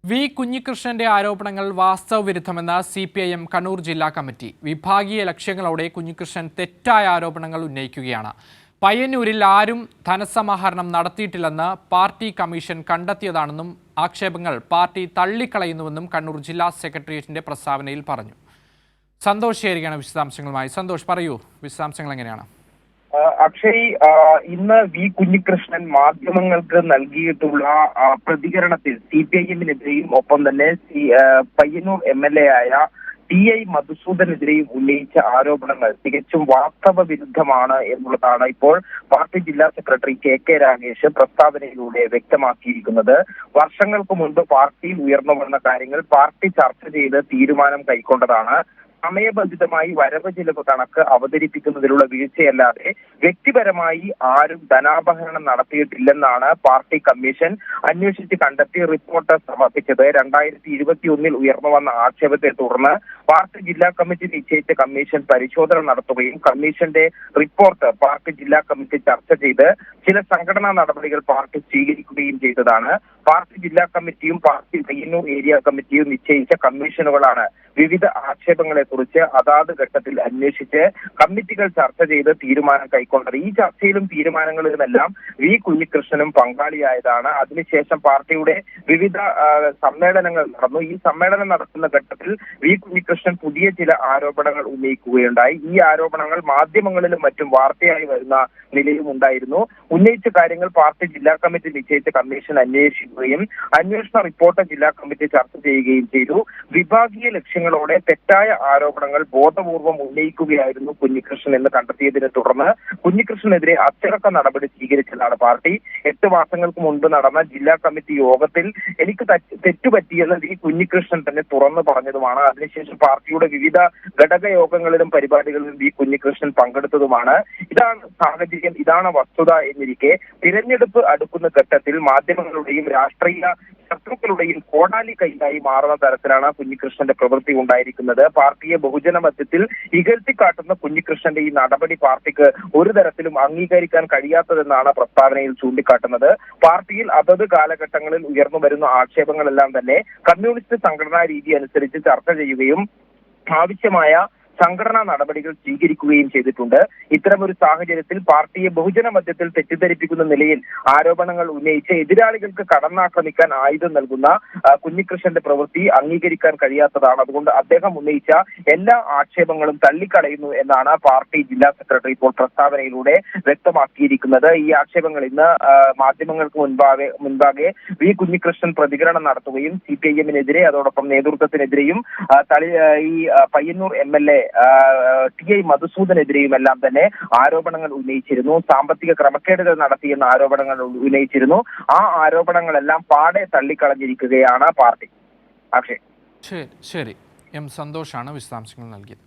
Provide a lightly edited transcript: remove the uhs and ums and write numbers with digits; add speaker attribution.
Speaker 1: V കുഞ്ഞികൃഷ്ണന്റെ ആരോപണങ്ങൾ വാസ്തവവിരുദ്ധമെന്ന് CPIM Kannur ജില്ലാ committee. വിഭാഗീയ ലക്ഷ്യങ്ങളോടെ Kunhikrishnan തെറ്റായ ആരോപണങ്ങൾ ഉന്നയിക്കുകയാണ്. പയ്യന്നൂരിൽ ആരും ധനസമാഹരണം നടത്തിയിട്ടില്ലെന്ന് പാർട്ടി കമ്മീഷൻ കണ്ടെത്തിയതാണെന്നും ആക്ഷേപങ്ങൾ പാർട്ടി തള്ളിക്കളയുന്നുവെന്നും കണ്ണൂർ ജില്ലാ സെക്രട്ടേറിയറ്റിന്റെ പ്രസ്താവനയിൽ പറഞ്ഞു. സന്തോഷ് ശേരിയാണ് വിശദാംശങ്ങളുമായി. സന്തോഷ്, പറയൂ, വിശദാംശങ്ങൾ എങ്ങനെയാണ്?
Speaker 2: അക്ഷയ്, ഇന്ന് വി കുഞ്ഞികൃഷ്ണൻ മാധ്യമങ്ങൾക്ക് നൽകിയിട്ടുള്ള പ്രതികരണത്തിൽ CPIMനെതിരെയും ഒപ്പം തന്നെ പയ്യന്നൂർ MLA ആയ TI മധുസൂദനെതിരെയും ഉന്നയിച്ച ആരോപണങ്ങൾ തികച്ചും വാസ്തവ വിരുദ്ധമാണ് എന്നുള്ളതാണ് ഇപ്പോൾ പാർട്ടി ജില്ലാ സെക്രട്ടറി KK രാഗേഷ് പ്രസ്താവനയിലൂടെ വ്യക്തമാക്കിയിരിക്കുന്നത്. വർഷങ്ങൾക്ക് മുൻപ് പാർട്ടിയിൽ ഉയർന്നു വന്ന കാര്യങ്ങൾ പാർട്ടി ചർച്ച ചെയ്ത് തീരുമാനം കൈക്കൊണ്ടതാണ്. സമയബന്ധിതമായി വരവ് ചിലവ് കണക്ക് അവതരിപ്പിക്കുന്നതിലുള്ള വീഴ്ചയല്ലാതെ വ്യക്തിപരമായി ആരും ധനാപഹരണം നടത്തിയിട്ടില്ലെന്നാണ് പാർട്ടി കമ്മീഷൻ അന്വേഷിച്ച് കണ്ടെത്തി റിപ്പോർട്ട് സമർപ്പിച്ചത്. 2021 ഉയർന്നു വന്ന ആക്ഷേപത്തെ തുടർന്ന് പാർട്ടി ജില്ലാ കമ്മിറ്റി നിശ്ചയിച്ച കമ്മീഷൻ പരിശോധന നടത്തുകയും കമ്മീഷന്റെ റിപ്പോർട്ട് പാർട്ടി ജില്ലാ കമ്മിറ്റി ചർച്ച ചെയ്ത് ചില സംഘടനാ നടപടികൾ പാർട്ടി സ്വീകരിക്കുകയും ചെയ്തതാണ്. പാർട്ടി ജില്ലാ കമ്മിറ്റിയും പാർട്ടി പയ്യന്നൂർ ഏരിയ കമ്മിറ്റിയും നിശ്ചയിച്ച കമ്മീഷനുകളാണ് വിവിധ ആക്ഷേപങ്ങളെ കുറിച്ച് അതാത് ഘട്ടത്തിൽ അന്വേഷിച്ച് കമ്മിറ്റികൾ ചർച്ച ചെയ്ത് തീരുമാനം കൈക്കൊണ്ടത്. ഈ ചർച്ചയിലും തീരുമാനങ്ങളിലുമെല്ലാം വി കുഞ്ഞികൃഷ്ണനും പങ്കാളിയായതാണ്. അതിനുശേഷം പാർട്ടിയുടെ വിവിധ സമ്മേളനങ്ങൾ നടന്നു. ഈ സമ്മേളനം നടക്കുന്ന ഘട്ടത്തിൽ വി കുഞ്ഞികൃഷ്ണൻ പുതിയ ചില ആരോപണങ്ങൾ ഉന്നയിക്കുകയുണ്ടായി. ഈ ആരോപണങ്ങൾ മാധ്യമങ്ങളിലും മറ്റും വാർത്തയായി വരുന്ന നിലയും ഉണ്ടായിരുന്നു. ഉന്നയിച്ച കാര്യങ്ങൾ പാർട്ടി ജില്ലാ കമ്മിറ്റി നിശ്ചയിച്ച കമ്മീഷൻ അന്വേഷിക്കുകയും അന്വേഷണ റിപ്പോർട്ട് ജില്ലാ കമ്മിറ്റി ചർച്ച ചെയ്യുകയും ചെയ്തു. വിഭാഗീയ ലക്ഷ്യങ്ങളോടെ തെറ്റായ ആരോപണങ്ങൾ ബോധപൂർവം ഉന്നയിക്കുകയായിരുന്നു കുഞ്ഞികൃഷ്ണൻ എന്ന് കണ്ടെത്തിയതിനെ തുടർന്ന് കുഞ്ഞികൃഷ്ണനെതിരെ അച്ചടക്ക നടപടി സ്വീകരിച്ചതാണ് പാർട്ടി. 8 മാസങ്ങൾക്ക് മുൻപ് നടന്ന ജില്ലാ കമ്മിറ്റി യോഗത്തിൽ എനിക്ക് തെറ്റുപറ്റിയെന്ന് വി കുഞ്ഞികൃഷ്ണൻ തന്നെ തുറന്നു പറഞ്ഞതുമാണ്. അതിനുശേഷം പാർട്ടിയുടെ വിവിധ ഘടക യോഗങ്ങളിലും പരിപാടികളിലും വി കുഞ്ഞികൃഷ്ണൻ പങ്കെടുത്തതുമാണ്. ഇതാണ് സാഹചര്യം, ഇതാണ് വസ്തുത എന്നിരിക്കെ തിരഞ്ഞെടുപ്പ് അടുക്കുന്ന ഘട്ടത്തിൽ മാധ്യമങ്ങളുടെയും രാഷ്ട്രീയ ശത്രുക്കളുടെയും കോടാലി കൈയായി മാറുന്ന തരത്തിലാണ് കുഞ്ഞികൃഷ്ണന്റെ പ്രവൃത്തി ഉണ്ടായിരിക്കുന്നത്. പാർട്ടിയെ ബഹുജന മധ്യത്തിൽ ഇകഴ്ത്തിക്കാട്ടുന്ന കുഞ്ഞികൃഷ്ണന്റെ ഈ നടപടി പാർട്ടിക്ക് ഒരു തരത്തിലും അംഗീകരിക്കാൻ കഴിയാത്തതെന്നാണ് പ്രസ്താവനയിൽ ചൂണ്ടിക്കാട്ടുന്നത്. പാർട്ടിയിൽ അതത് കാലഘട്ടങ്ങളിൽ ഉയർന്നു വരുന്ന ആക്ഷേപങ്ങളെല്ലാം തന്നെ കമ്മ്യൂണിസ്റ്റ് സംഘടനാ രീതി അനുസരിച്ച് ചർച്ച ചെയ്യുകയും ആവശ്യമായ സംഘടനാ നടപടികൾ സ്വീകരിക്കുകയും ചെയ്തിട്ടുണ്ട്. ഇത്തരമൊരു സാഹചര്യത്തിൽ പാർട്ടിയെ ബഹുജന മധ്യത്തിൽ തെറ്റിദ്ധരിപ്പിക്കുന്ന നിലയിൽ ആരോപണങ്ങൾ ഉന്നയിച്ച് എതിരാളികൾക്ക് കടന്നാക്രമിക്കാൻ ആയുധം നൽകുന്ന കുഞ്ഞികൃഷ്ണന്റെ പ്രവൃത്തി അംഗീകരിക്കാൻ കഴിയാത്തതാണ്. അതുകൊണ്ട് അദ്ദേഹം ഉന്നയിച്ച എല്ലാ ആക്ഷേപങ്ങളും തള്ളിക്കളയുന്നു എന്നാണ് പാർട്ടി ജില്ലാ സെക്രട്ടറി ഇപ്പോൾ പ്രസ്താവനയിലൂടെ വ്യക്തമാക്കിയിരിക്കുന്നത്. ഈ ആക്ഷേപങ്ങൾ ഇന്ന് മാധ്യമങ്ങൾക്ക് മുൻപാകെ വി കുഞ്ഞികൃഷ്ണൻ പ്രതികരണം നടത്തുകയും CPIMനെതിരെ അതോടൊപ്പം നേതൃത്വത്തിനെതിരെയും ഈ പയ്യന്നൂർ MLA TI മധുസൂദനെതിരെയുമെല്ലാം തന്നെ ആരോപണങ്ങൾ ഉന്നയിച്ചിരുന്നു. സാമ്പത്തിക ക്രമക്കേടുകൾ നടത്തിയെന്ന ആരോപണങ്ങൾ ഉന്നയിച്ചിരുന്നു. ആ ആരോപണങ്ങളെല്ലാം പാടെ തള്ളിക്കളഞ്ഞിരിക്കുകയാണ് പാർട്ടി. അക്ഷയ്,
Speaker 1: ശരി. M സന്തോഷാണ് വിശദാംശങ്ങൾ നൽകിയത്.